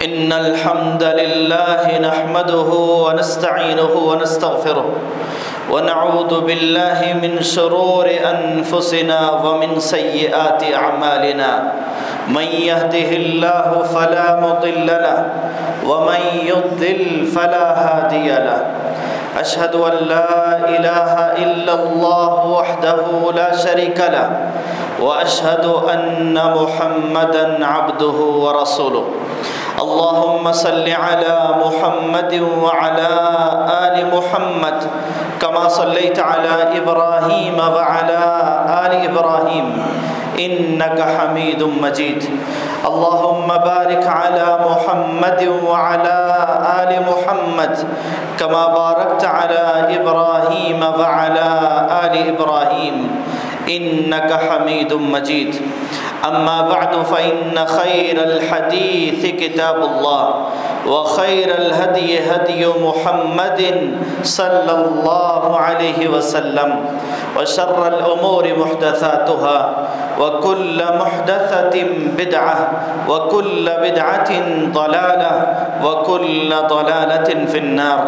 إن الحمد لله نحمده ونستعينه ونستغفره ونعوذ بالله من شرور أنفسنا ومن سيئات أعمالنا من يهده الله فلا مضل له ومن يضلل فلا هادي له أشهد أن لا إله إلا الله وحده لا شريك له وأشهد أن محمدًا عبده ورسوله اللهم صل على محمد وعلى آل محمد كما صليت على إبراهيم وعلى آل إبراهيم إنك حميد مجيد اللهم بارك على محمد وعلى آل محمد كما باركت على إبراهيم وعلى آل إبراهيم إنك حميد مجيد أما بعد فإن خير الحديث كتاب الله وخير الهدي هدي محمد صلى الله عليه وسلم وشر الأمور محدثاتها وكل محدثة بدعة وكل بدعة ضلالة وكل ضلالة في النار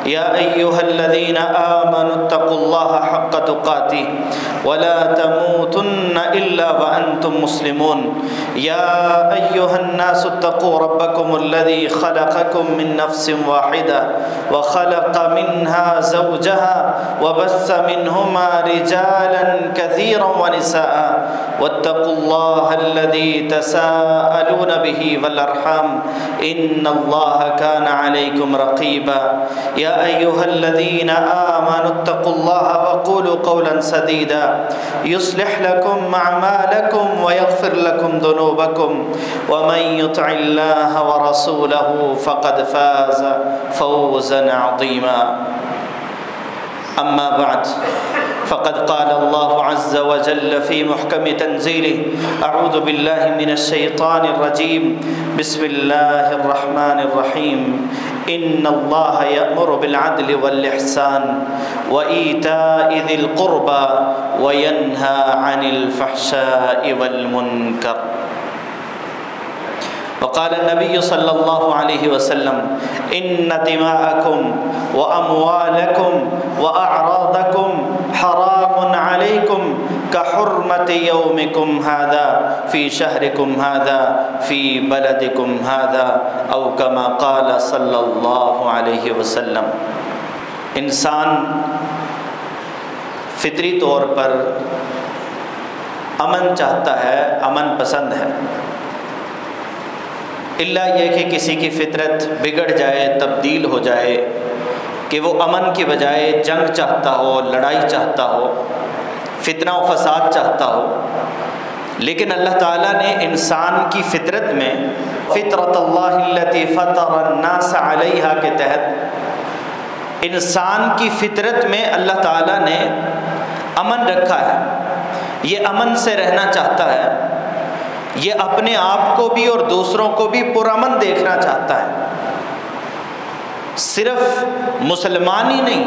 يا أيها الذين آمنوا اتقوا الله حق تقاته ولا تموتن إلا وأنتم مسلمون يا أيها الناس اتقوا ربكم الذي خلقكم من نفس واحدة وخلق منها زوجها وبث منهما رجالا كثيرا ونساء واتقوا الله الذي تساءلون به والأرحام إن الله كان عليكم رقيبا يا أيها الذين آمنوا اتقوا الله وقولوا قولا سديدا يصلح لكم أعمالكم ويغفر لكم ذنوبكم ومن يطع الله ورسوله فقد فاز فوزا عظيما أما بعد فقد قال الله عز وجل في محكم تنزيله أعوذ بالله من الشيطان الرجيم بسم الله الرحمن الرحيم إن الله يأمر بالعدل والإحسان وإيتاء ذي القربى وينهى عن الفحشاء والمنكر وقال النبي صلى الله عليه وسلم إن دماءكم وأموالكم وأعراضكم حرام عليكم كحرمة يومكم هذا في شهركم هذا في بلدكم هذا أو كما قال صلى الله عليه وسلم انسان فطری طور پر امن چاہتا ہے، امن پسند ہے، الا یہ کہ کسی کی فطرت بگڑ جائے، تبدیل ہو جائے کہ وہ امن کی بجائے جنگ چاہتا ہو، لڑائی چاہتا ہو، فتنہ و فساد چاہتا ہو۔ لیکن اللہ تعالیٰ نے انسان کی فطرت میں فطرت اللہ التی فطر الناس علیہا کے تحت انسان کی فطرت میں اللہ تعالیٰ نے امن رکھا ہے، یہ امن سے رہنا چاہتا ہے، یہ اپنے آپ کو بھی اور دوسروں کو بھی پرامن دیکھنا چاہتا ہے۔ صرف مسلمان ہی نہیں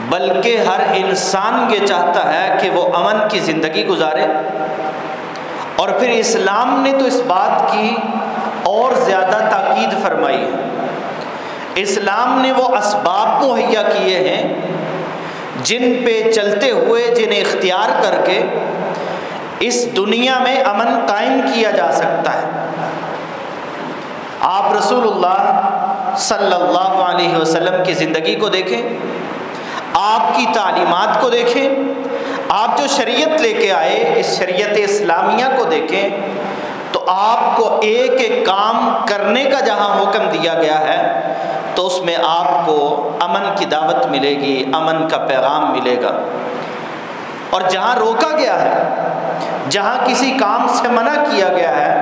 بلکہ ہر انسان یہ چاہتا ہے کہ وہ امن کی زندگی گزارے، اور پھر اسلام نے تو اس بات کی اور زیادہ تاکید فرمائی ہے۔ اسلام نے وہ اسباب مہیا کیے ہیں جن پہ چلتے ہوئے، جنہیں اختیار کر کے اس دنیا میں امن قائم کیا جا سکتا ہے۔ آپ رسول اللہ صلی اللہ علیہ وسلم کی زندگی کو دیکھیں، آپ کی تعلیمات کو دیکھیں، آپ جو شریعت لے کے آئے اس شریعت اسلامیہ کو دیکھیں، تو آپ کو ایک ایک کام کرنے کا جہاں حکم دیا گیا ہے تو اس میں آپ کو امن کی دعوت ملے گی، امن کا پیغام ملے گا۔ اور جہاں روکا گیا ہے، جہاں کسی کام سے منع کیا گیا ہے،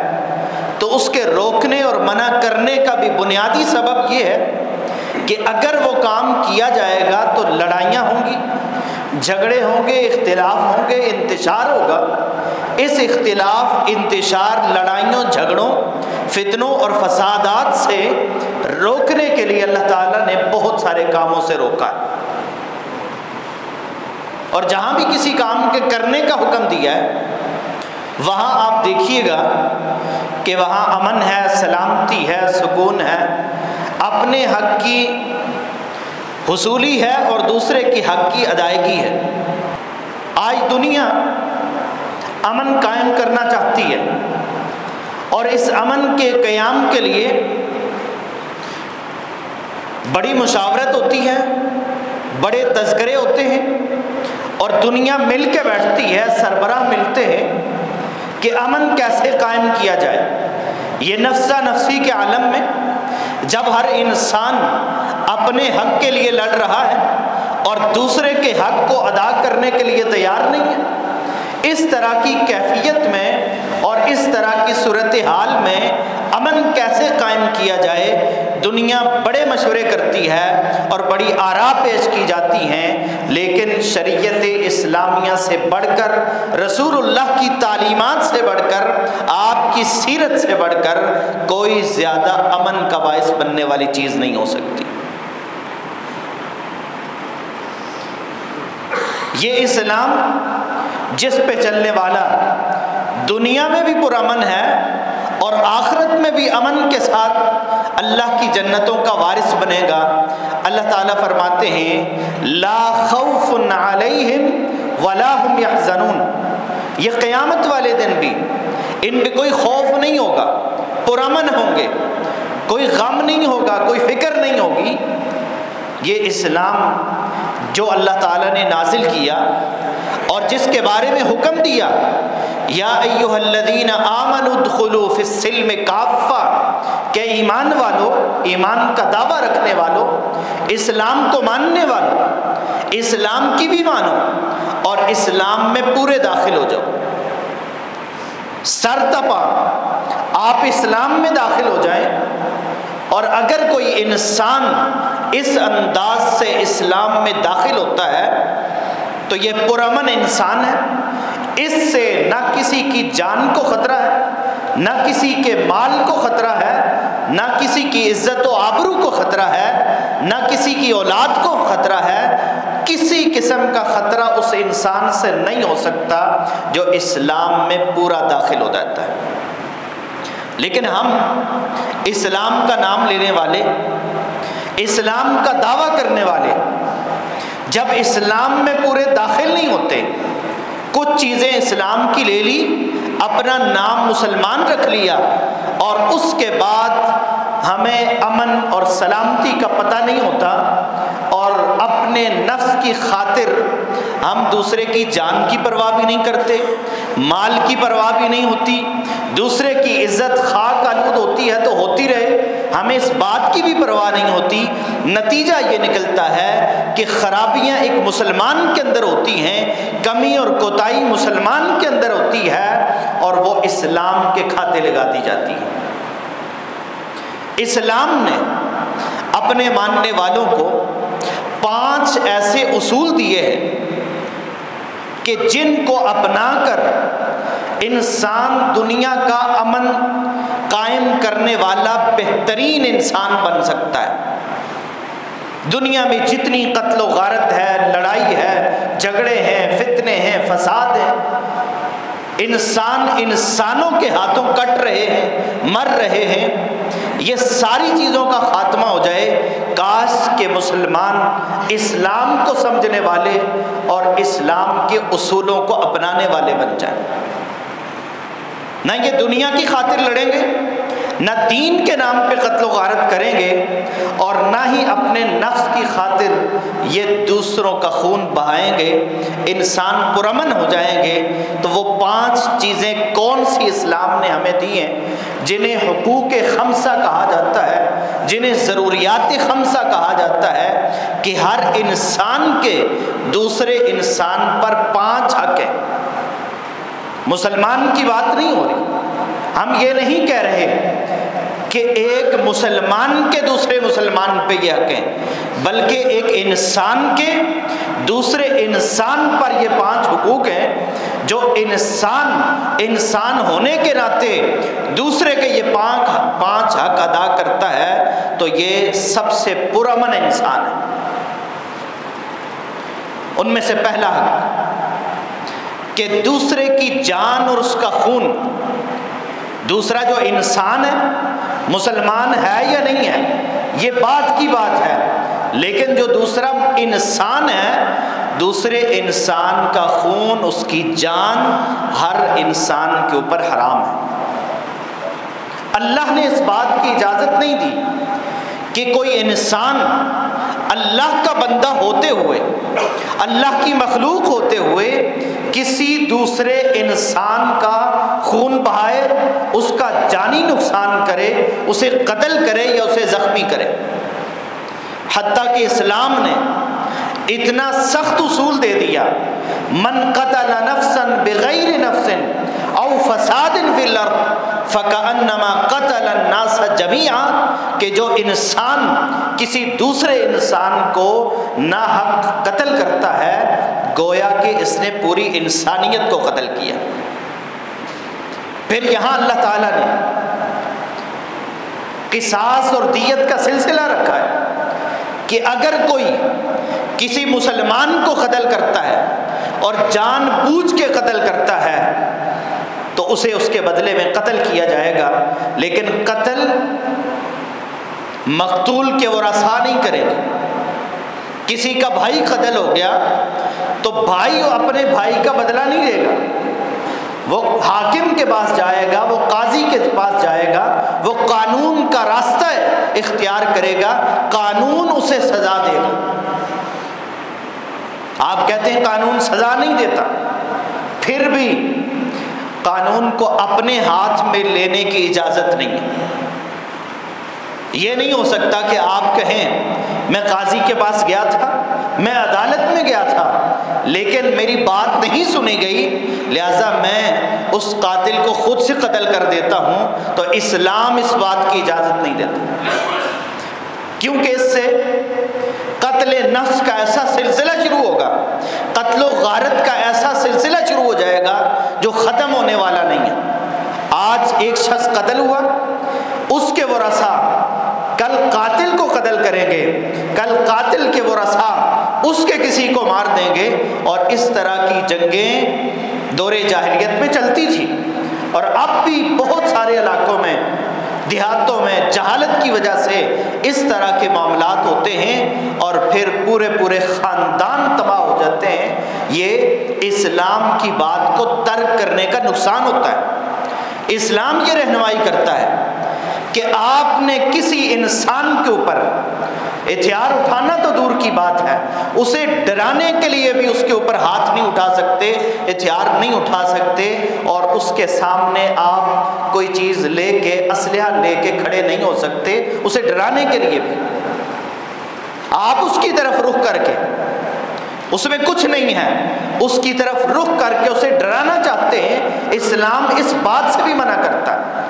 تو اس کے روکنے اور منع کرنے کا بھی بنیادی سبب یہ ہے کہ اگر وہ کام کیا جائے گا تو لڑائیاں ہوں گی، جھگڑے ہوں گے، اختلاف ہوں گے، انتشار ہوگا۔ اس اختلاف، انتشار، لڑائیوں، جھگڑوں، فتنوں اور فسادات سے روکنے کے لیے اللہ تعالیٰ نے بہت سارے کاموں سے روکا ہے۔ اور جہاں بھی کسی کام کے کرنے کا حکم دیا ہے، وہاں آپ دیکھیے گا کہ وہاں امن ہے، سلامتی ہے، سکون ہے، اپنے حق کی حصولی ہے اور دوسرے کی حق کی ادائیگی ہے۔ آج دنیا امن قائم کرنا چاہتی ہے اور اس امن کے قیام کے لیے بڑی مشاورت ہوتی ہے، بڑے تذکرے ہوتے ہیں اور دنیا مل کے بیٹھتی ہے، سربراہ ملتے ہیں کہ امن کیسے قائم کیا جائے۔ یہ نفسا نفسی کے عالم میں جب ہر انسان اپنے حق کے لیے لڑ رہا ہے اور دوسرے کے حق کو ادا کرنے کے لیے تیار نہیں ہے، اس طرح کی کیفیت میں اور اس طرح کی صورتحال میں امن کیسے قائم کیا جائے، دنیا بڑے مشورے کرتی ہے اور بڑی آراء پیش کی جاتی ہیں، لیکن شریعت اسلامیہ سے بڑھ کر، رسول اللہ کی تعلیمات سے بڑھ کر، آپ کی سیرت سے بڑھ کر کوئی زیادہ امن کا باعث بننے والی چیز نہیں ہو سکتی۔ یہ اسلام جس پہ چلنے والا دنیا میں بھی پرامن ہے اور آخرت میں بھی امن کے ساتھ اللہ کی جنتوں کا وارث بنے گا۔ اللہ تعالیٰ فرماتے ہیں لا خوف علیہم ولا هم یحزنون، یہ قیامت والے دن بھی ان پہ کوئی خوف نہیں ہوگا، پرامن ہوں گے، کوئی غم نہیں ہوگا، کوئی فکر نہیں ہوگی۔ یہ اسلام جو اللہ تعالیٰ نے نازل کیا اور جس کے بارے میں حکم دیا یا ایھا الذین آمنوا ادخلوا فی السلم کافہ، کہ ایمان والو، ایمان کا دعویٰ رکھنے والو، اسلام کو ماننے والو، اسلام کی بھی مانو اور اسلام میں پورے داخل ہو جاؤ۔ سرتپا آپ اسلام میں داخل ہو جائیں، اور اگر کوئی انسان اس انداز سے اسلام میں داخل ہوتا ہے تو یہ پرامن انسان ہے، اس سے نہ کسی کی جان کو خطرہ ہے، نہ کسی کے مال کو خطرہ ہے، نہ کسی کی عزت و آبرو کو خطرہ ہے، نہ کسی کی اولاد کو خطرہ ہے، کسی قسم کا خطرہ اس انسان سے نہیں ہو سکتا جو اسلام میں پورا داخل ہو جاتا ہے۔ لیکن ہم اسلام کا نام لینے والے، اسلام کا دعویٰ کرنے والے جب اسلام میں پورے داخل نہیں ہوتے، کچھ چیزیں اسلام کی لے لی، اپنا نام مسلمان رکھ لیا اور اس کے بعد ہمیں امن اور سلامتی کا پتہ نہیں ہوتا اور اپنے نفس کی خاطر ہم دوسرے کی جان کی پرواہ بھی نہیں کرتے، مال کی پرواہ بھی نہیں ہوتی، دوسرے کی عزت خاک آلود ہوتی ہے تو ہوتی رہے، ہمیں اس بات کی بھی پرواہ نہیں ہوتی۔ نتیجہ یہ نکلتا ہے کہ خرابیاں ایک مسلمان کے اندر ہوتی ہیں، کمی اور کوتاہی مسلمان کے اندر ہوتی ہے اور وہ اسلام کے کھاتے لگا دی جاتی ہے۔ اسلام نے اپنے ماننے والوں کو 5 ایسے اصول دیے ہیں کہ جن کو اپنا کر انسان دنیا کا امن قائم کرنے والا بہترین انسان بن سکتا ہے۔ دنیا میں جتنی قتل و غارت ہے، لڑائی ہے، جھگڑے ہیں، فتنے ہیں، فساد ہے، انسان انسانوں کے ہاتھوں کٹ رہے ہیں، مر رہے ہیں، یہ ساری چیزوں کا خاتمہ ہو جائے۔ کاش کہ مسلمان اسلام کو سمجھنے والے اور اسلام کے اصولوں کو اپنانے والے بن جائیں۔ نہ یہ دنیا کی خاطر لڑیں گے، نہ دین کے نام پہ قتل و غارت کریں گے، اور نہ ہی اپنے نفس کی خاطر یہ دوسروں کا خون بہائیں گے۔ انسان پرامن ہو جائیں گے تو وہ 5 چیزیں کون سی اسلام نے ہمیں دی ہیں، جنہیں حقوق خمسہ کہا جاتا ہے، جنہیں ضروریات خمسہ کہا جاتا ہے، کہ ہر انسان کے دوسرے انسان پر 5 حق ہیں۔ مسلمان کی بات نہیں ہو رہی، ہم یہ نہیں کہہ رہے کہ ایک مسلمان کے دوسرے مسلمان پہ یہ حق ہیں، بلکہ ایک انسان کے دوسرے انسان پر یہ 5 حقوق ہیں۔ جو انسان ہونے کے ناطے دوسرے کے یہ 5 حق ادا کرتا ہے تو یہ سب سے پرامن انسان ہے۔ ان میں سے پہلا حق کہ دوسرے کی جان اور اس کا خون، دوسرا جو انسان ہے مسلمان ہے یا نہیں ہے یہ بات کی بات ہے، لیکن جو دوسرا انسان ہے، دوسرے انسان کا خون، اس کی جان ہر انسان کے اوپر حرام ہے۔ اللہ نے اس بات کی اجازت نہیں دی کہ کوئی انسان اللہ کا بندہ ہوتے ہوئے، اللہ کی مخلوق ہوتے ہوئے کسی دوسرے انسان کا خون بہائے، اس کا جانی نقصان کرے، اسے قتل کرے یا اسے زخمی کرے۔ حتیٰ کہ اسلام نے اتنا سخت اصول دے دیا، من قتل نفسا بغیر نفس او فساد فی الارض فکأنما قتل الناس جمیعا، کہ جو انسان کسی دوسرے انسان کو ناحق قتل کرتا ہے گویا کہ اس نے پوری انسانیت کو قتل کیا۔ پھر یہاں اللہ تعالیٰ نے قصاص اور دیت کا سلسلہ رکھا ہے کہ اگر کوئی کسی مسلمان کو قتل کرتا ہے اور جان بوجھ کے قتل کرتا ہے تو اسے اس کے بدلے میں قتل کیا جائے گا، لیکن قتل مقتول کے ورثاء نہیں کریں گے۔ کسی کا بھائی قتل ہو گیا تو بھائی اپنے بھائی کا بدلہ نہیں لے گا، وہ حاکم کے پاس جائے گا، وہ قاضی کے پاس جائے گا، وہ قانون کا راستہ اختیار کرے گا، قانون اسے سزا دے گا۔ آپ کہتے ہیں قانون سزا نہیں دیتا، پھر بھی قانون کو اپنے ہاتھ میں لینے کی اجازت نہیں ہے۔ یہ نہیں ہو سکتا کہ آپ کہیں میں قاضی کے پاس گیا تھا، میں عدالت میں گیا تھا، لیکن میری بات نہیں سنی گئی، لہذا میں اس قاتل کو خود سے قتل کر دیتا ہوں۔ تو اسلام اس بات کی اجازت نہیں دیتا، کیونکہ اس سے قتل نفس کا ایسا سلسلہ شروع ہوگا، قتل و غارت کا ایسا سلسلہ شروع ہو جائے گا جو ختم ہونے والا نہیں ہے۔ آج ایک شخص قتل ہوا، اس کے ورثاء کل قاتل کو قتل کریں گے، کل قاتل کے ورثاء اس کے کسی کو مار دیں گے، اور اس طرح کی جنگیں دور جاہلیت میں چلتی تھی، اور اب بھی بہت سارے علاقوں میں، دیہاتوں میں جہالت کی وجہ سے اس طرح کے معاملات ہوتے ہیں اور پھر پورے پورے خاندان تباہ ہو جاتے ہیں۔ یہ اسلام کی بات کو ترک کرنے کا نقصان ہوتا ہے۔ اسلام یہ رہنمائی کرتا ہے کہ آپ نے کسی انسان کے اوپر ہتھیار اٹھانا تو دور کی بات ہے، اسے ڈرانے کے لیے بھی اس کے اوپر ہاتھ نہیں اٹھا سکتے، ہتھیار نہیں اٹھا سکتے، اور اس کے سامنے آپ کوئی چیز لے کے، اسلحہ لے کے کھڑے نہیں ہو سکتے، اسے ڈرانے کے لیے بھی آپ اس کی طرف رخ کر کے، اس میں کچھ نہیں ہے، اس کی طرف رخ کر کے اسے ڈرانا چاہتے ہیں۔ اسلام اس بات سے بھی منع کرتا ہے۔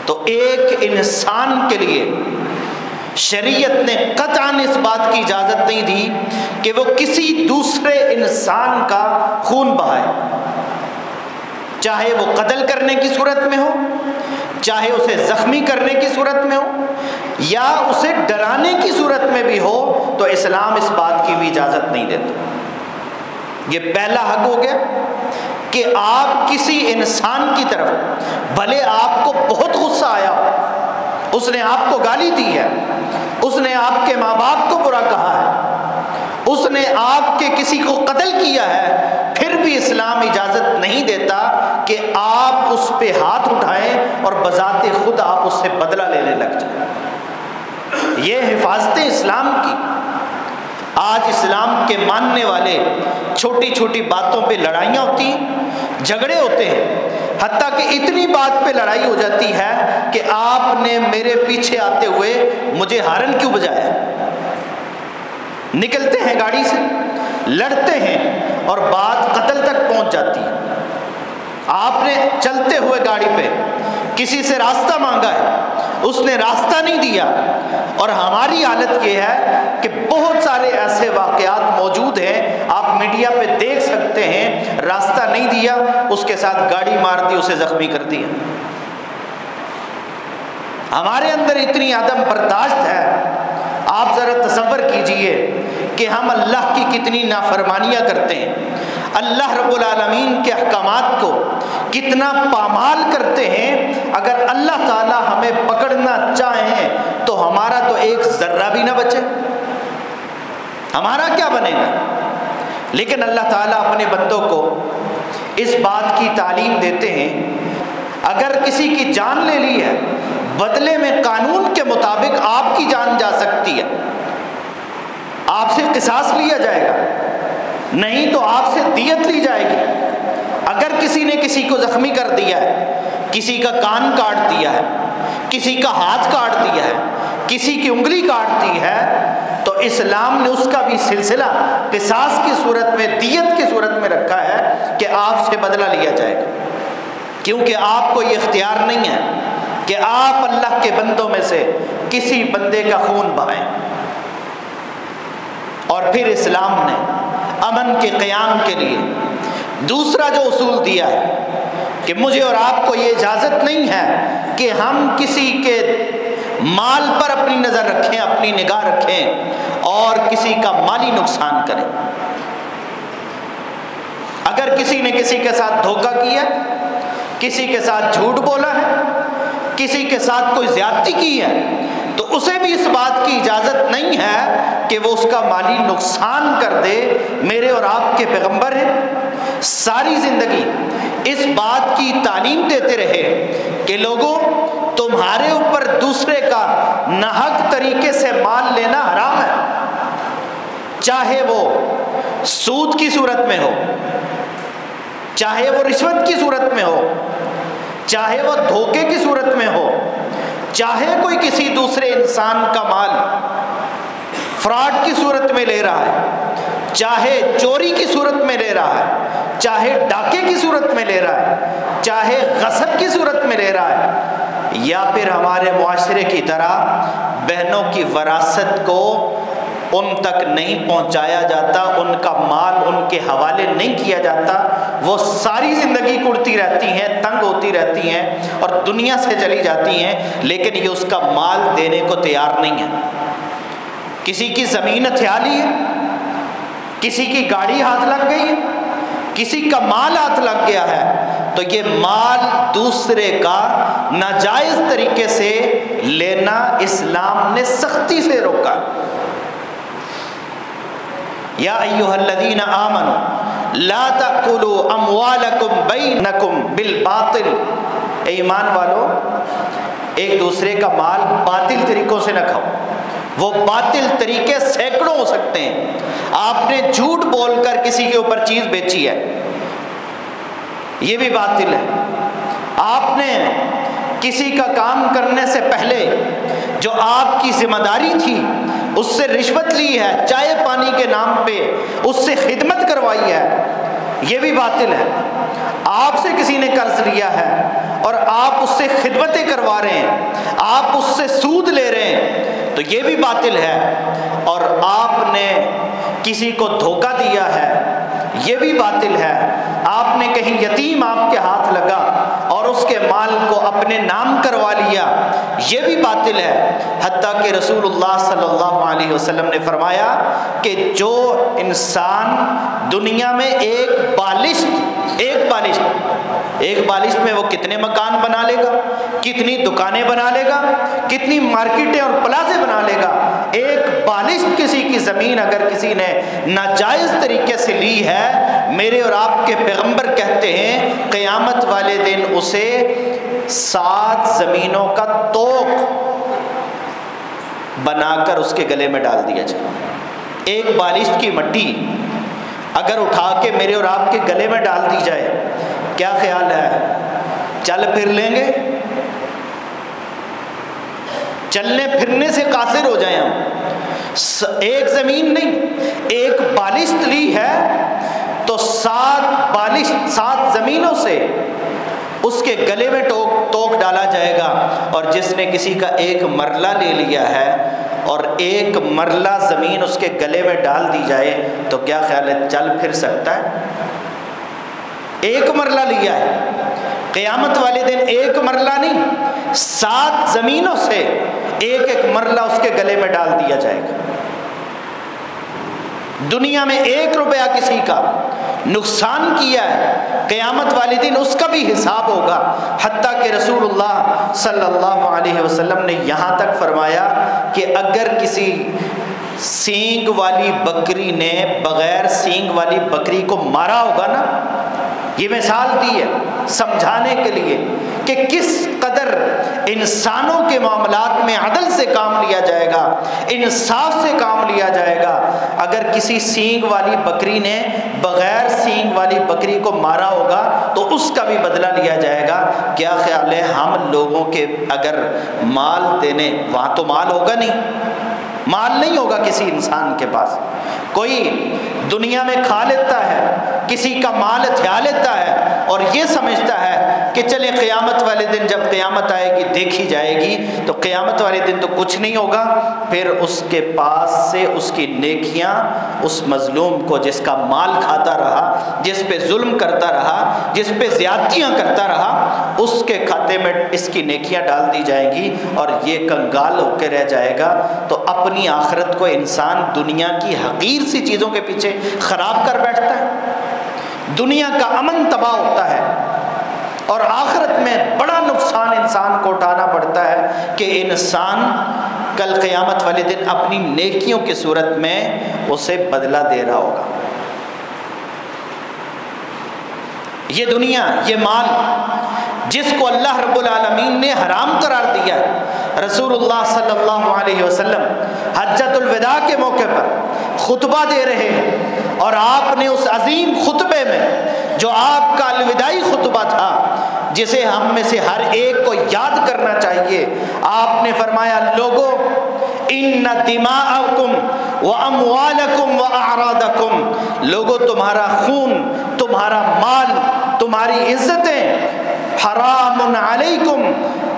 تو ایک انسان کے لیے شریعت نے قطعاً اس بات کی اجازت نہیں دی کہ وہ کسی دوسرے انسان کا خون بہائے، چاہے وہ قتل کرنے کی صورت میں ہو، چاہے اسے زخمی کرنے کی صورت میں ہو، یا اسے ڈرانے کی صورت میں بھی ہو، تو اسلام اس بات کی بھی اجازت نہیں دیتا۔ یہ پہلا حق ہو گیا کہ آپ کسی انسان کی طرف، بھلے آپ کو بہت غصہ آیا، اس نے آپ کو گالی دی ہے، اس نے آپ کے ماں باپ کو برا کہا ہے، اس نے آپ کے کسی کو قتل کیا ہے، پھر بھی اسلام اجازت نہیں دیتا کہ آپ اس پہ ہاتھ اٹھائیں اور بذات خود آپ اس سے بدلہ لینے لگ جائیں۔ یہ حفاظت اسلام کی۔ آج اسلام کے ماننے والے چھوٹی چھوٹی باتوں پہ لڑائیاں ہوتی ہیں، جھگڑے ہوتے ہیں، حتیٰ کہ اتنی بات پہ لڑائی ہو جاتی ہے کہ آپ نے میرے پیچھے آتے ہوئے مجھے ہارن کیوں بجایا۔ نکلتے ہیں گاڑی سے، لڑتے ہیں اور بات قتل تک پہنچ جاتی ہے۔ آپ نے چلتے ہوئے گاڑی پہ کسی سے راستہ مانگا ہے، اس نے راستہ نہیں دیا، اور ہماری حالت یہ ہے کہ بہت سارے ایسے واقعات موجود ہیں، آپ میڈیا پہ دیکھ سکتے ہیں، راستہ نہیں دیا، اس کے ساتھ گاڑی مار دی، اسے زخمی کر دیا۔ ہمارے اندر اتنی عدم برداشت ہے، آپ ذرا تصور کیجئے کہ ہم اللہ کی کتنی نافرمانیاں کرتے ہیں، اللہ رب العالمین کے احکامات کو کتنا پامال کرتے ہیں، اگر اللہ تعالیٰ ہمیں پکڑنا چاہیں تو ہمارا تو ایک ذرہ بھی نہ بچے، ہمارا کیا بنے گا؟ لیکن اللہ تعالیٰ اپنے بندوں کو اس بات کی تعلیم دیتے ہیں، اگر کسی کی جان لے لی ہے، بدلے میں قانون کے مطابق آپ کی جان جا سکتی ہے، آپ سے قصاص لیا جائے گا، نہیں تو آپ سے دیت لی جائے گی۔ اگر کسی نے کسی کو زخمی کر دیا ہے، کسی کا کان کاٹ دیا ہے، کسی کا ہاتھ کاٹ دیا ہے، کسی کی انگلی کاٹ دی ہے، تو اسلام نے اس کا بھی سلسلہ قصاص کی صورت میں، دیت کی صورت میں رکھا ہے کہ آپ سے بدلہ لیا جائے گا، کیونکہ آپ کو یہ اختیار نہیں ہے کہ آپ اللہ کے بندوں میں سے کسی بندے کا خون بہائیں۔ اور پھر اسلام نے امن کے قیام کے لیے دوسرا جو اصول دیا ہے کہ مجھے اور آپ کو یہ اجازت نہیں ہے کہ ہم کسی کے مال پر اپنی نظر رکھیں، اپنی نگاہ رکھیں اور کسی کا مالی نقصان کریں۔ اگر کسی نے کسی کے ساتھ دھوکہ کیا، کسی کے ساتھ جھوٹ بولا ہے، کسی کے ساتھ کوئی زیادتی کی ہے، تو اسے بھی اس بات کی اجازت نہیں ہے کہ وہ اس کا مالی نقصان کر دے۔ میرے اور آپ کے پیغمبر ہیں، ساری زندگی اس بات کی تعلیم دیتے رہے کہ لوگوں، تمہارے اوپر دوسرے کا ناحق طریقے سے مال لینا حرام ہے، چاہے وہ سود کی صورت میں ہو، چاہے وہ رشوت کی صورت میں ہو، چاہے وہ دھوکے کی صورت میں ہو، چاہے کوئی کسی دوسرے انسان کا مال فراڈ کی صورت میں لے رہا ہے، چاہے چوری کی صورت میں لے رہا ہے، چاہے ڈاکے کی صورت میں لے رہا ہے، چاہے غصب کی صورت میں لے رہا ہے، یا پھر ہمارے معاشرے کی طرح بہنوں کی وراثت کو ان تک نہیں پہنچایا جاتا، ان کا مال ان کے حوالے نہیں کیا جاتا، وہ ساری زندگی کڑتی رہتی ہیں، تنگ ہوتی رہتی ہیں اور دنیا سے چلی جاتی ہیں، لیکن یہ اس کا مال دینے کو تیار نہیں ہے۔ کسی کی زمین ہتھیا لی ہے، کسی کی گاڑی ہاتھ لگ گئی ہے، کسی کا مال ہاتھ لگ گیا ہے، تو یہ مال دوسرے کا ناجائز طریقے سے لینا اسلام نے سختی سے روکا۔ یا ایھا الذین آمنوا لا تأکلوا اموالکم بینکم بالباطل، اے ایمان والو ایک دوسرے کا مال باطل طریقوں سے نہ کھاؤ۔ وہ باطل طریقے سینکڑوں ہو سکتے ہیں۔ آپ نے جھوٹ بول کر کسی کے اوپر چیز بیچی ہے، یہ بھی باطل ہے۔ آپ نے کسی کا کام کرنے سے پہلے جو آپ کی ذمہ داری تھی اس سے رشوت لی ہے، چائے پانی کے نام پہ اس سے خدمت کروائی ہے، یہ بھی باطل ہے۔ آپ سے کسی نے قرض لیا ہے اور آپ اس سے خدمتیں کروا رہے ہیں، آپ اس سے سود لے رہے ہیں، تو یہ بھی باطل ہے۔ اور آپ نے کسی کو دھوکہ دیا ہے، یہ بھی باطل ہے۔ آپ نے کہیں یتیم آپ کے ہاتھ لگا اور اس کے مال کو اپنے نام کروا لیا، یہ بھی باطل ہے۔ حتیٰ کہ رسول اللہ صلی اللہ علیہ وسلم نے فرمایا کہ جو انسان دنیا میں ایک بالشت میں وہ کتنے مکان بنا لے گا، کتنی دکانیں بنا لے گا، کتنی مارکیٹیں اور پلازے بنا لے گا، ایک بالشت کسی کی زمین اگر کسی نے ناجائز طریقے سے لی ہے، میرے اور آپ کے پیغمبر کہتے ہیں قیامت والے دن اسے 7 زمینوں کا توق بنا کر اس کے گلے میں ڈال دیا جائے۔ ایک بالشت کی مٹی اگر اٹھا کے میرے اور آپ کے گلے میں ڈال دی جائے، کیا خیال ہے چل پھر لیں گے؟ چلنے پھرنے سے قاصر ہو جائیں ہم۔ ایک زمین نہیں، ایک بالشت لی ہے تو 7 زمینوں سے اس کے گلے میں توق ڈالا جائے گا۔ اور جس نے کسی کا ایک مرلہ لے لیا ہے اور ایک مرلہ زمین اس کے گلے میں ڈال دی جائے تو کیا خیال ہے چل پھر سکتا ہے؟ ایک مرلہ لیا ہے، قیامت والے دن ایک مرلہ نہیں، 7 زمینوں سے ایک مرلہ اس کے گلے میں ڈال دیا جائے گا۔ دنیا میں 1 روپیہ کسی کا نقصان کیا ہے قیامت والے دن اس کا بھی حساب ہوگا۔ حتیٰ کہ رسول اللہ صلی اللہ علیہ وسلم نے یہاں تک فرمایا کہ اگر کسی سینگ والی بکری نے بغیر سینگ والی بکری کو مارا ہوگا نا، یہ مثال دی ہے سمجھانے کے لیے کہ کس قدر انسانوں کے معاملات میں عدل سے کام لیا جائے گا، انصاف سے کام لیا جائے گا۔ اگر کسی سینگ والی بکری نے بغیر سینگ والی بکری کو مارا ہوگا تو اس کا بھی بدلہ لیا جائے گا۔ کیا خیال ہے ہم لوگوں کے اگر مال دینے، وہاں تو مال ہوگا نہیں، مال نہیں ہوگا کسی انسان کے پاس، کوئی دنیا میں کھا لیتا ہے، کسی کا مال ہتھیا لیتا ہے اور یہ سمجھتا ہے کہ چلے قیامت والے دن جب قیامت آئے گی دیکھی جائے گی، تو قیامت والے دن تو کچھ نہیں ہوگا۔ پھر اس کے پاس سے اس کی نیکیاں اس مظلوم کو، جس کا مال کھاتا رہا، جس پہ ظلم کرتا رہا، جس پہ زیادتیاں کرتا رہا، اس کے کھاتے میں اس کی نیکیاں ڈال دی جائیں گی اور یہ کنگال ہو کے رہ جائے گا۔ تو اپنی آخرت کو انسان دنیا کی حقیر سی چیزوں کے پیچھے خراب کر بیٹھتا ہے، دنیا کا امن تباہ ہوتا ہے اور آخرت میں بڑا نقصان انسان کو اٹھانا پڑتا ہے کہ انسان کل قیامت والے دن اپنی نیکیوں کی صورت میں اسے بدلہ دے رہا ہوگا۔ یہ دنیا، یہ مال جس کو اللہ رب العالمین نے حرام قرار دیا ہے، رسول اللہ صلی اللہ علیہ وسلم حجۃ الوداع کے موقع پر خطبہ دے رہے ہیں اور آپ نے اس عظیم خطبے میں جو آپ کا الوداعی خطبہ تھا، جسے ہم میں سے ہر ایک کو یاد کرنا چاہیے، آپ نے فرمایا لوگو ان دماءکم واموالکم واعراضکم، لوگو تمہارا خون، تمہارا مال، تمہاری عزتیں حرام علیکم،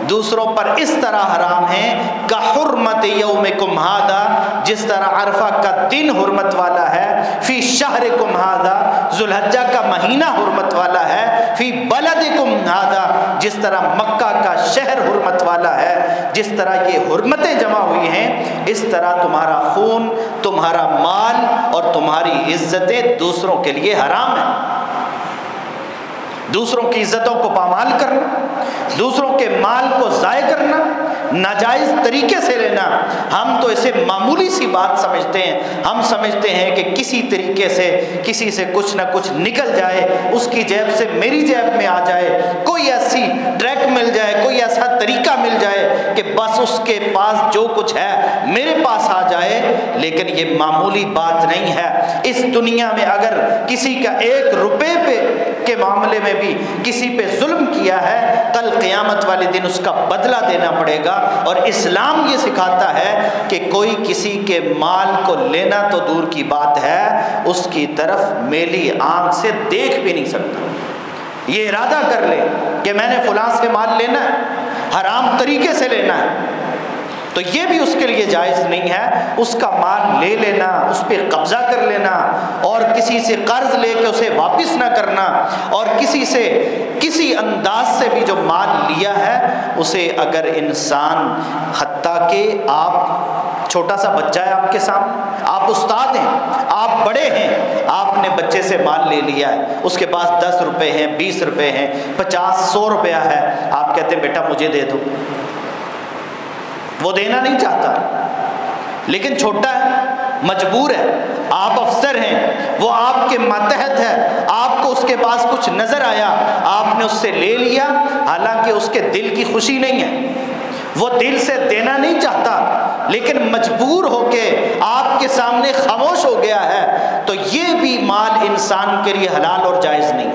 دوسروں پر اس طرح حرام ہیں کہ حرمت یومکم ھذا، جس طرح عرفہ کا دن حرمت والا ہے، فی شہرکم ھذا، ذو الحجہ کا مہینہ حرمت والا ہے، فی بلدکم ھذا، جس طرح مکہ کا شہر حرمت والا ہے، جس طرح یہ حرمتیں جمع ہوئی ہیں، اس طرح تمہارا خون، تمہارا مال اور تمہاری عزتیں دوسروں کے لیے حرام ہیں۔ دوسروں کی عزتوں کو پامال کرنا، دوسروں کے مال کو ضائع کرنا، ناجائز طریقے سے لینا، ہم تو اسے معمولی سی بات سمجھتے ہیں۔ ہم سمجھتے ہیں کہ کسی طریقے سے کسی سے کچھ نہ کچھ نکل جائے، اس کی جیب سے میری جیب میں آ جائے، کوئی ایسی ٹریک مل جائے، کوئی ایسا طریقہ مل جائے کہ بس اس کے پاس جو کچھ ہے میرے پاس آ جائے۔ لیکن یہ معمولی بات نہیں ہے۔ اس دنیا میں اگر کسی کا 1 روپے کے معاملے میں بھی کسی پہ ظلم کیا ہے، کل قیامت والے دن اس کا بدلہ دینا پڑے گا۔ اور اسلام یہ سکھاتا ہے کہ کوئی کسی کے مال کو لینا تو دور کی بات ہے، اس کی طرف میلی آنکھ سے دیکھ بھی نہیں سکتا۔ یہ ارادہ کر لے کہ میں نے فلاں سے مال لینا ہے، حرام طریقے سے لینا ہے، تو یہ بھی اس کے لیے جائز نہیں ہے۔ اس کا مال لے لینا، اس پہ قبضہ کر لینا اور کسی سے قرض لے کے اسے واپس نہ کرنا، اور کسی سے کسی انداز سے بھی جو مال لیا ہے اسے اگر انسان، حتیٰ کہ آپ چھوٹا سا بچہ ہے آپ کے سامنے، آپ استاد ہیں، آپ بڑے ہیں، آپ نے بچے سے مال لے لیا ہے، اس کے پاس 10 روپے ہیں، 20 روپے ہیں، 50 100 روپیہ ہے، آپ کہتے ہیں بیٹا مجھے دے دو، وہ دینا نہیں چاہتا لیکن چھوٹا ہے، مجبور ہے، آپ افسر ہیں، وہ آپ کے ماتحت ہے، آپ کو اس کے پاس کچھ نظر آیا، آپ نے اس سے لے لیا، حالانکہ اس کے دل کی خوشی نہیں ہے، وہ دل سے دینا نہیں چاہتا لیکن مجبور ہو کے آپ کے سامنے خاموش ہو گیا ہے، تو یہ بھی مال انسان کے لیے حلال اور جائز نہیں۔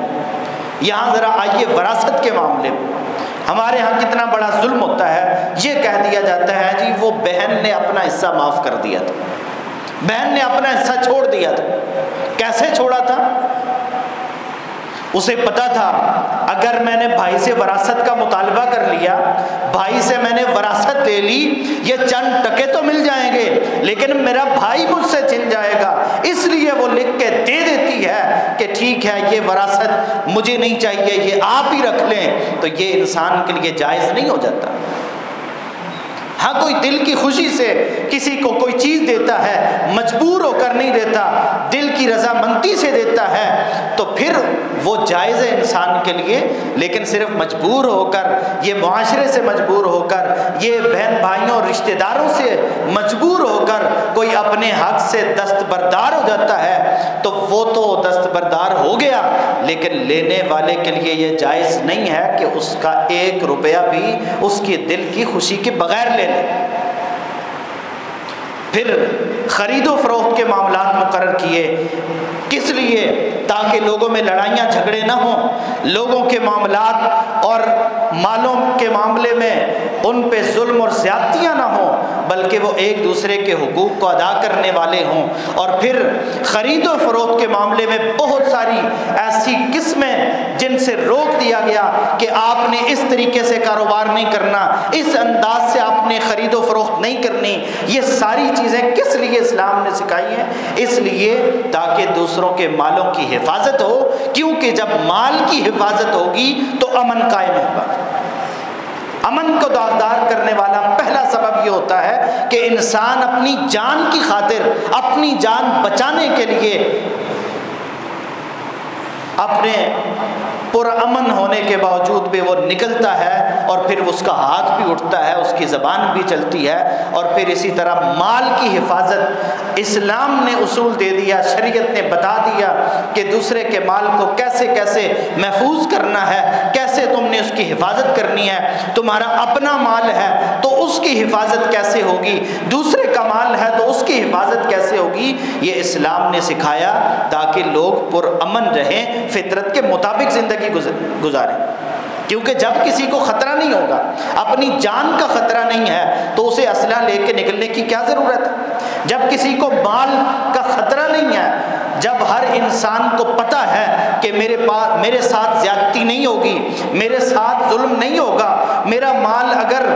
یہاں ذرا آئیے وراثت کے معاملے میں، ہمارے ہاں کتنا بڑا ظلم ہوتا ہے۔ یہ کہہ دیا جاتا ہے جی وہ بہن نے اپنا حصہ معاف کر دیا تھا، بہن نے اپنا حصہ چھوڑ دیا تھا۔ کیسے چھوڑا تھا؟ اسے پتا تھا اگر میں نے بھائی سے وراثت کا مطالبہ کر لیا، بھائی سے میں نے وراثت لے لی، یہ چند ٹکے تو مل جائیں گے لیکن میرا بھائی مجھ سے چھن جائے گا، اس لیے وہ لکھ کے دے دیتی ہے کہ ٹھیک ہے یہ وراثت مجھے نہیں چاہیے، یہ آپ ہی رکھ لیں، تو یہ انسان کے لیے جائز نہیں ہو جاتا۔ ہاں کوئی دل کی خوشی سے کسی کو کوئی چیز دیتا ہے مجبور ہو کر نہیں دیتا، دل کی رضامندی سے دیتا ہے، تو پھر وہ جائز ہے انسان کے لیے۔ لیکن صرف مجبور ہو کر، یہ معاشرے سے مجبور ہو کر، یہ بہن بھائیوں اور رشتہ داروں سے مجبور ہو کر کوئی اپنے حق سے دستبردار ہو جاتا ہے تو وہ تو دستبردار ہو گیا، لیکن لینے والے کے لیے یہ جائز نہیں ہے کہ اس کا 1 روپیہ بھی اس کی دل کی خوشی کے بغیر لے لے۔ پھر خرید و فروخت کے معاملات مقرر کیے، کس لیے؟ تاکہ لوگوں میں لڑائیاں جھگڑے نہ ہوں، لوگوں کے معاملات اور مالوں کے معاملے میں ان پہ ظلم اور زیادتیاں نہ ہوں، بلکہ وہ ایک دوسرے کے حقوق کو ادا کرنے والے ہوں۔ اور پھر خرید و فروخت کے معاملے میں بہت ساری ایسی قسمیں جن سے روک دیا گیا کہ آپ نے اس طریقے سے کاروبار نہیں کرنا، اس انداز سے آپ نے خرید و فروخت نہیں کرنی۔ یہ ساری چیزیں کس لیے اسلام نے سکھائی ہیں؟ اس لیے تاکہ دوسروں کے مالوں کی حفاظت ہو، کیونکہ جب مال کی حفاظت ہوگی تو امن قائم ہوگا۔ امن کو داغدار کرنے والا پہلا سبب یہ ہوتا ہے کہ انسان اپنی جان کی خاطر، اپنی جان بچانے کے لیے اپنے پرامن ہونے کے باوجود بھی وہ نکلتا ہے، اور پھر اس کا ہاتھ بھی اٹھتا ہے، اس کی زبان بھی چلتی ہے، اور پھر اسی طرح مال کی حفاظت اسلام نے اصول دے دیا، شریعت نے بتا دیا کہ دوسرے کے مال کو کیسے کیسے محفوظ کرنا ہے، کیسے تم نے اس کی حفاظت کرنی ہے۔ تمہارا اپنا مال ہے تو اس کی حفاظت کیسے ہوگی، دوسرے کا مال ہے تو اس کی حفاظت کیسے ہوگی، یہ اسلام نے سکھایا تاکہ لوگ پرامن رہیں، فطرت کے مطابق زندگی گزاریں۔ کیونکہ جب کسی کو خطرہ نہیں ہوگا، اپنی جان کا خطرہ نہیں ہے، تو اسے اسلحہ لے کے نکلنے کی کیا ضرورت ہے؟ جب کسی کو مال کا خطرہ نہیں ہے، جب ہر انسان کو پتہ ہے کہ میرے ساتھ زیادتی نہیں ہوگی، میرے ساتھ ظلم نہیں ہوگا، میرا مال اگر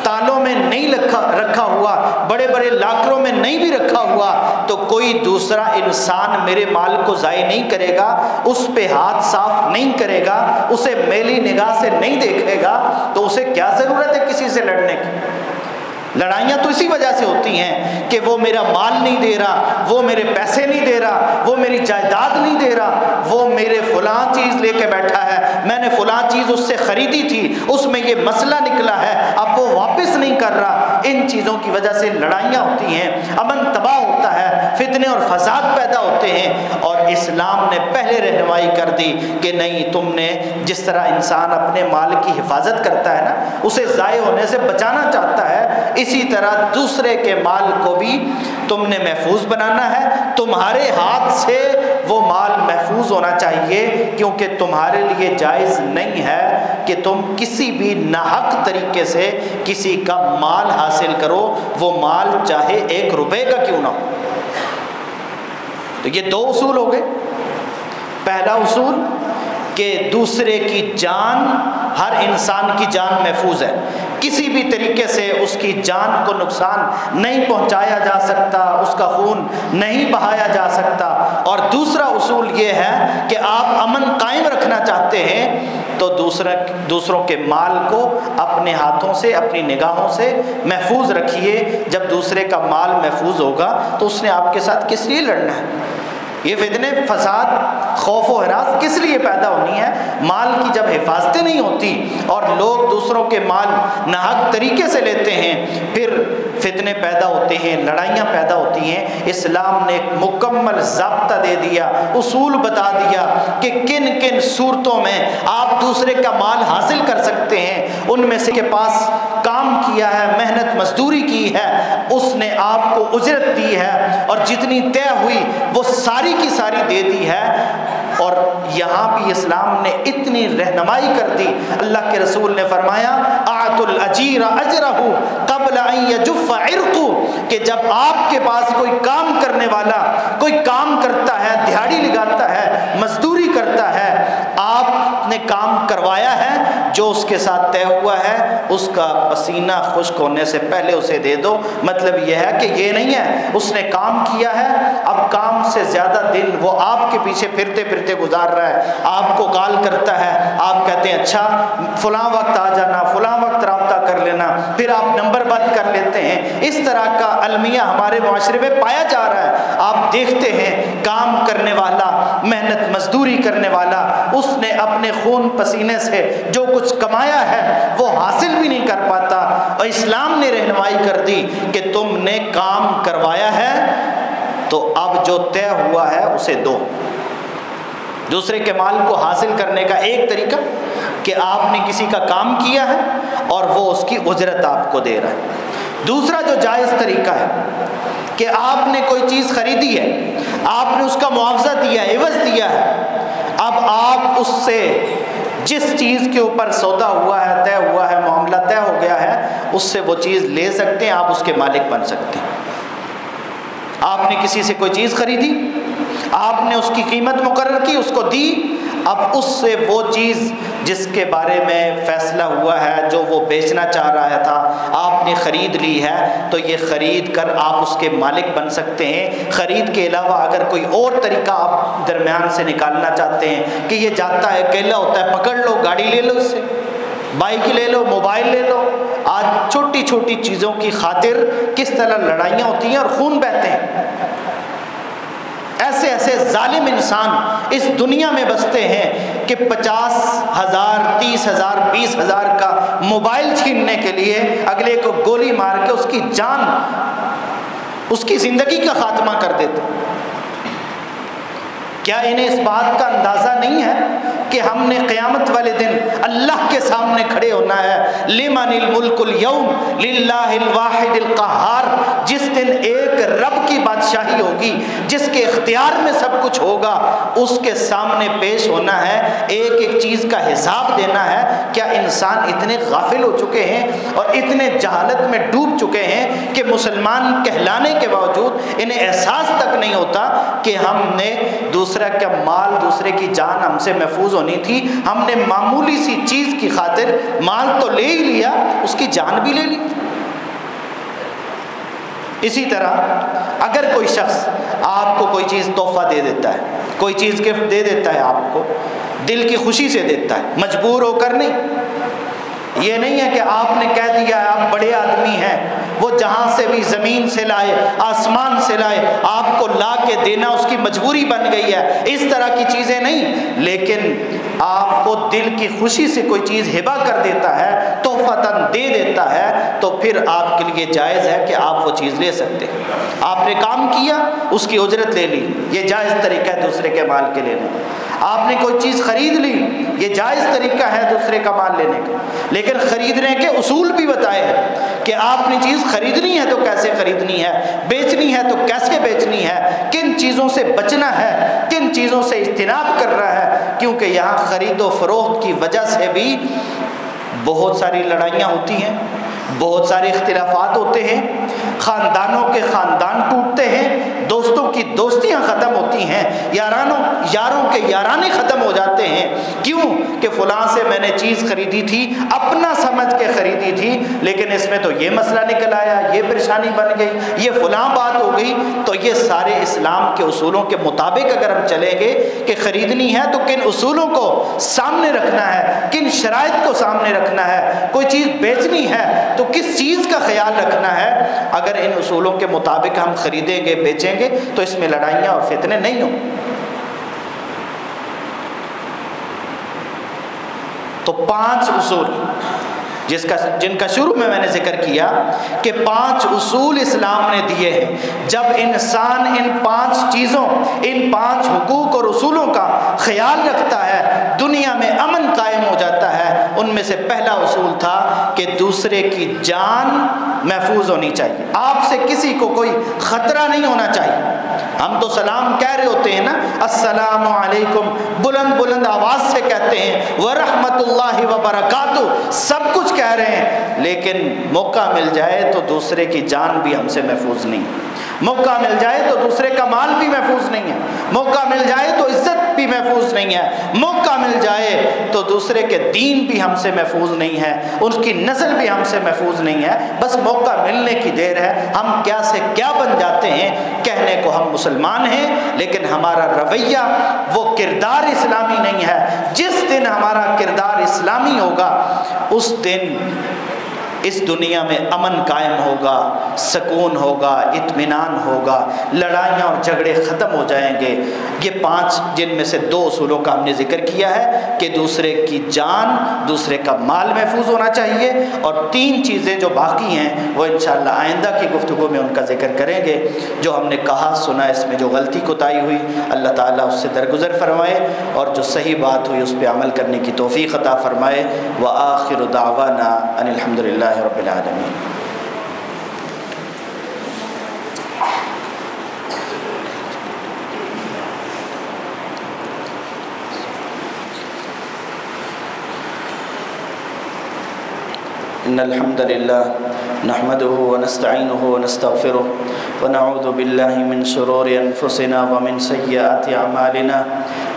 تالوں میں نہیں رکھا ہوا، بڑے بڑے لاکروں میں نہیں بھی رکھا ہوا، تو کوئی دوسرا انسان میرے مال کو ضائع نہیں کرے گا، اس پہ ہاتھ صاف نہیں کرے گا، اسے میلی نگاہ سے نہیں دیکھے گا، تو اسے کیا ضرورت ہے کسی سے لڑنے کی؟ لڑائیاں تو اسی وجہ سے ہوتی ہیں کہ وہ میرا مال نہیں دے رہا، وہ میرے پیسے نہیں دے رہا، وہ میری جائیداد نہیں دے رہا، وہ میرے فلاں چیز لے کے بیٹھا ہے، میں نے فلاں چیز اس سے خریدی تھی، اس میں یہ مسئلہ نکلا ہے، اب وہ واپس نہیں کر رہا۔ ان چیزوں کی وجہ سے لڑائیاں ہوتی ہیں، امن تباہ ہوتا ہے، فتنے اور فساد پیدا ہوتے ہیں، اور اسلام نے پہلے رہنمائی کر دی کہ نہیں، تم نے جس طرح انسان اپنے مال کی حفاظت کرتا ہے نا، اسے ضائع ہونے سے بچانا چاہتا ہے، اسی طرح دوسرے کے مال کو بھی تم نے محفوظ بنانا ہے، تمہارے ہاتھ سے وہ مال محفوظ ہونا چاہیے، کیونکہ تمہارے لیے جائز نہیں ہے کہ تم کسی بھی ناحق طریقے سے کسی کا مال حاصل کرو، وہ مال چاہے 1 روپے کا کیوں نہ ہو۔ تو یہ 2 اصول ہو گئے۔ پہلا اصول کہ دوسرے کی جان، ہر انسان کی جان محفوظ ہے، کسی بھی طریقے سے اس کی جان کو نقصان نہیں پہنچایا جا سکتا، اس کا خون نہیں بہایا جا سکتا۔ اور دوسرا اصول یہ ہے کہ آپ امن قائم رکھنا چاہتے ہیں تو دوسروں کے مال کو اپنے ہاتھوں سے، اپنی نگاہوں سے محفوظ رکھیے۔ جب دوسرے کا مال محفوظ ہوگا تو اس نے آپ کے ساتھ کس لیے لڑنا ہے؟ یہ فتنے، فساد، خوف و ہراس کس لیے پیدا ہونی ہے؟ مال کی جب حفاظتیں نہیں ہوتی اور لوگ دوسروں کے مال ناحق طریقے سے لیتے ہیں، پھر فتنے پیدا ہوتے ہیں، لڑائیاں پیدا ہوتی ہیں۔ اسلام نے ایک مکمل ضابطہ دے دیا، اصول بتا دیا کہ کن کن صورتوں میں آپ دوسرے کا مال حاصل کر سکتے ہیں۔ ان میں سے کے پاس کام کیا ہے، محنت مزدوری کی ہے، اس نے آپ کو اجرت دی ہے، اور جتنی طے ہوئی وہ ساری کی ساری دے دی ہے۔ اور یہاں بھی اسلام نے اتنی رہنمائی کر دی، اللہ کے رسول نے فرمایا اعطوا الاجیر اجرہ قبل ان یجف عرقہ، کہ جب آپ کے پاس کوئی کام کرنے والا کوئی کام کرتا ہے، دیہڑی لگاتا ہے، مزدوری کرتا ہے، آپ نے کام کروایا ہے، جو اس کے ساتھ طے ہوا ہے اس کا پسینہ خشک ہونے سے پہلے اسے دے دو۔ مطلب یہ ہے کہ یہ نہیں ہے اس نے کام کیا ہے، اب کام سے زیادہ دن وہ آپ کے پیچھے پھرتے پھرتے گزار رہا ہے، آپ کو کال کرتا ہے، آپ کہتے ہیں اچھا فلاں وقت آ جانا، فلاں وقت رابطہ کر لینا، پھر آپ نمبر بند کر لیتے ہیں۔ اس طرح کا المیہ ہمارے معاشرے میں پایا جا رہا ہے۔ آپ دیکھتے ہیں کام کرنے والا، محنت مزدوری کرنے والا، اس نے اپنے خون پسینے سے جو کچھ کمایا ہے وہ حاصل بھی نہیں کر پاتا، اور اسلام نے رہنمائی کر دی کہ تم نے کام کروایا ہے تو اب جو طے ہوا ہے اسے دو۔ دوسرے کے مال کو حاصل کرنے کا ایک طریقہ کہ آپ نے کسی کا کام کیا ہے اور وہ اس کی اجرت آپ کو دے رہا ہے۔ دوسرا جو جائز طریقہ ہے کہ آپ نے کوئی چیز خریدی ہے، آپ نے اس کا معاوضہ دیا ہے، عوض دیا ہے، اب آپ اس سے جس چیز کے اوپر سودا ہوا ہے، طے ہوا ہے، معاملہ طے ہو گیا ہے، اس سے وہ چیز لے سکتے ہیں، آپ اس کے مالک بن سکتے ہیں۔ آپ نے کسی سے کوئی چیز خریدی، آپ نے اس کی قیمت مقرر کی، اس کو دی، اب اس سے وہ چیز جس کے بارے میں فیصلہ ہوا ہے، جو وہ بیچنا چاہ رہا تھا، آپ نے خرید لی ہے، تو یہ خرید کر آپ اس کے مالک بن سکتے ہیں۔ خرید کے علاوہ اگر کوئی اور طریقہ آپ درمیان سے نکالنا چاہتے ہیں کہ یہ جاتا ہے اکیلا ہوتا ہے، پکڑ لو، گاڑی لے لو، اس سے بائک لے لو، موبائل لے لو۔ آج چھوٹی چھوٹی چیزوں کی خاطر کس طرح لڑائیاں ہوتی ہیں اور خون بہتے ہیں۔ ایسے ایسے ظالم انسان اس دنیا میں بستے ہیں کہ 50,000 30,000 20,000 کا موبائل چھیننے کے لیے اگلے کو گولی مار کے اس کی جان، اس کی زندگی کا خاتمہ کر دیتے۔ کیا انہیں اس بات کا اندازہ نہیں ہے کہ ہم نے قیامت والے دن اللہ کے سامنے کھڑے ہونا ہے؟ لمن الملک اليوم للہ الواحد القہار، جس دن ایک رب کی بادشاہی ہوگی، جس کے اختیار میں سب کچھ ہوگا، اس کے سامنے پیش ہونا ہے، ایک ایک چیز کا حساب دینا ہے۔ کیا انسان اتنے غافل ہو چکے ہیں اور اتنے جہالت میں ڈوب چکے ہیں کہ مسلمان کہلانے کے باوجود انہیں احساس تک نہیں ہوتا کہ ہم نے دوسرے کا مال، دوسرے کی جان ہم سے محفوظ ہونی تھی، ہم نے معمولی سی چیز کی خاطر مال تو لے ہی لیا، اس کی جان بھی لے لی۔ اسی طرح اگر کوئی شخص آپ کو کوئی چیز تحفہ دے دیتا ہے، کوئی چیز گفٹ دے دیتا ہے، آپ کو دل کی خوشی سے دیتا ہے، مجبور ہو کر نہیں، یہ نہیں ہے کہ آپ نے کہہ دیا ہے آپ بڑے آدمی ہیں، وہ جہاں سے بھی زمین سے لائے، آسمان سے لائے، آپ کو لا کے دینا اس کی مجبوری بن گئی ہے، اس طرح کی چیزیں نہیں، لیکن آپ کو دل کی خوشی سے کوئی چیز ہبہ کر دیتا ہے، تحفتاً دے دیتا ہے، تو پھر آپ کے لیے جائز ہے کہ آپ وہ چیز لے سکتے ہیں۔ آپ نے کام کیا، اس کی اجرت لے لی، یہ جائز طریقہ ہے دوسرے کے مال کے لینے۔ آپ نے کوئی چیز خرید لی، یہ جائز طریقہ ہے دوسرے کا مال لینے کا، لیکن خریدنے کے اصول بھی بتائے ہیں کہ آپ نے چیز خریدنی ہے تو کیسے خریدنی ہے، بیچنی ہے تو کیسے بیچنی ہے، کن چیزوں سے بچنا ہے، کن چیزوں سے اجتناب کر رہا ہے، کیونکہ یہاں خرید و فروخت کی وجہ سے بھی بہت ساری لڑائیاں ہوتی ہیں، بہت سارے اختلافات ہوتے ہیں، خاندانوں کے خاندان ٹوٹتے ہیں، دوستوں کی دوستیاں ختم ہوتی ہیں، یاروں کے یارانے ختم ہو جاتے ہیں۔ کیوں؟ کہ فلاں سے میں نے چیز خریدی تھی، اپنا سمجھ کے خریدی تھی، لیکن اس میں تو یہ مسئلہ نکل آیا، یہ پریشانی بن گئی، یہ فلاں بات ہو گئی۔ تو یہ سارے اسلام کے اصولوں کے مطابق اگر ہم چلیں گے کہ خریدنی ہے تو کن اصولوں کو سامنے رکھنا ہے، کن شرائط کو سامنے رکھنا ہے، کوئی چیز بیچنی ہے تو کس چیز کا خیال رکھنا ہے، اگر ان اصولوں کے مطابق ہم خریدیں گے، بیچیں گے، تو اس میں لڑائیاں اور فتنے نہیں ہوں۔ تو 5 اصول جن کا شروع میں نے ذکر کیا کہ 5 اصول اسلام نے دیے ہیں۔ جب انسان ان 5 چیزوں، ان 5 حقوق اور اصولوں کا خیال رکھتا ہے، دنیا میں امن قائم ہو جاتا ہے۔ ان میں سے پہلا اصول تھا کہ دوسرے کی جان محفوظ ہونی چاہیے، آپ سے کسی کو کوئی خطرہ نہیں ہونا چاہیے۔ ہم تو سلام کہہ رہے ہوتے ہیں نا، السلام علیکم، بلند بلند آواز سے کہتے ہیں، ورحمۃ اللہ وبرکاتہ، سب کچھ کہہ رہے ہیں، لیکن موقع مل جائے تو دوسرے کی جان بھی ہم سے محفوظ نہیں، موقع مل جائے تو دوسرے کا مال بھی محفوظ نہیں ہے، موقع مل جائے تو عزت بھی محفوظ نہیں ہے، موقع مل جائے تو دوسرے کے دین بھی ہم سے محفوظ نہیں ہے، اس کی نسل بھی ہم سے محفوظ نہیں ہے، بس موقع ملنے کی دیر ہے، ہم کیا سے کیا بن جاتے ہیں۔ کہنے کو ہم مسلمان ہیں، لیکن ہمارا رویہ، وہ کردار اسلامی نہیں ہے۔ جس دن ہمارا کردار اسلامی ہوگا، اس دن اس دنیا میں امن قائم ہوگا، سکون ہوگا، اطمینان ہوگا، لڑائیاں اور جھگڑے ختم ہو جائیں گے۔ یہ 5 جن میں سے 2 اصولوں کا ہم نے ذکر کیا ہے کہ دوسرے کی جان، دوسرے کا مال محفوظ ہونا چاہیے، اور 3 چیزیں جو باقی ہیں وہ انشاءاللہ آئندہ کی گفتگو میں ان کا ذکر کریں گے۔ جو ہم نے کہا سنا اس میں جو غلطی کوتاہی ہوئی اللہ تعالیٰ اس سے درگزر فرمائے، اور جو صحیح بات ہوئی اس پہ عمل کرنے کی توفیق عطا فرمائے۔ وآخر دعوانا ان الحمدللہ رب العالمین۔ إن الحمد لله نحمده ونستعينه ونستغفره ونعوذ بالله من شرور أنفسنا ومن سيئات أعمالنا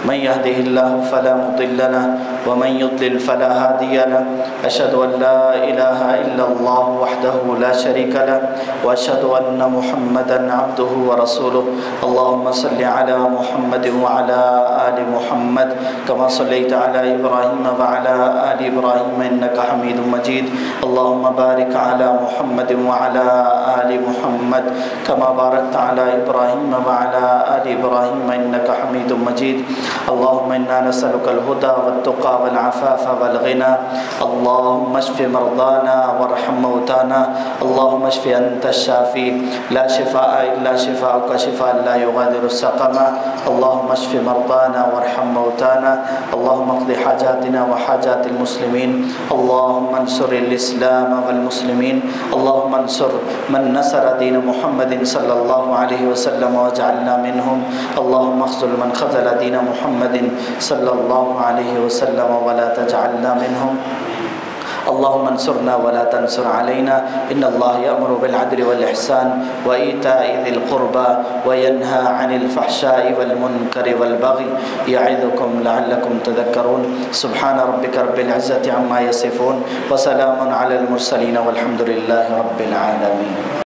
من يهده الله فلا مضل له ومن يضلل فلا هادي له أشهد أن لا إله إلا الله وحده لا شريك له وأشهد أن محمدا عبده ورسوله اللهم صل على محمد وعلى آل محمد كما صليت على إبراهيم وعلى آل إبراهيم إنك حميد مجيد اللهم بارك على محمد وعلى آل محمد كما باركت على إبراهيم وعلى آل إبراهيم إنك حميد مجيد اللهم إنا نسألك الهدى والتقى والعفاف والغنى اللهم اشف مرضانا وارحم موتانا اللهم اشف أنت الشافي لا شفاء إلا شفاءك شفاء لا يغادر سقما اللهم اشف مرضانا وارحم موتانا اللهم اقض حاجاتنا وحاجات المسلمين اللهم انصر الإسلام والمسلمين اللهم انصر من نصر دين محمد صلى الله عليه وسلم واجعلنا منهم اللهم اخذل من خذل دين محمد صلى الله عليه وسلم ولا تجعلنا منهم اللهم انصرنا ولا تنصر علينا إن الله يأمر بالعدل والإحسان وإيتاء ذي القربى وينهى عن الفحشاء والمنكر والبغي يعظكم لعلكم تذكرون سبحان ربك رب العزة عما يصفون وسلام على المرسلين والحمد لله رب العالمين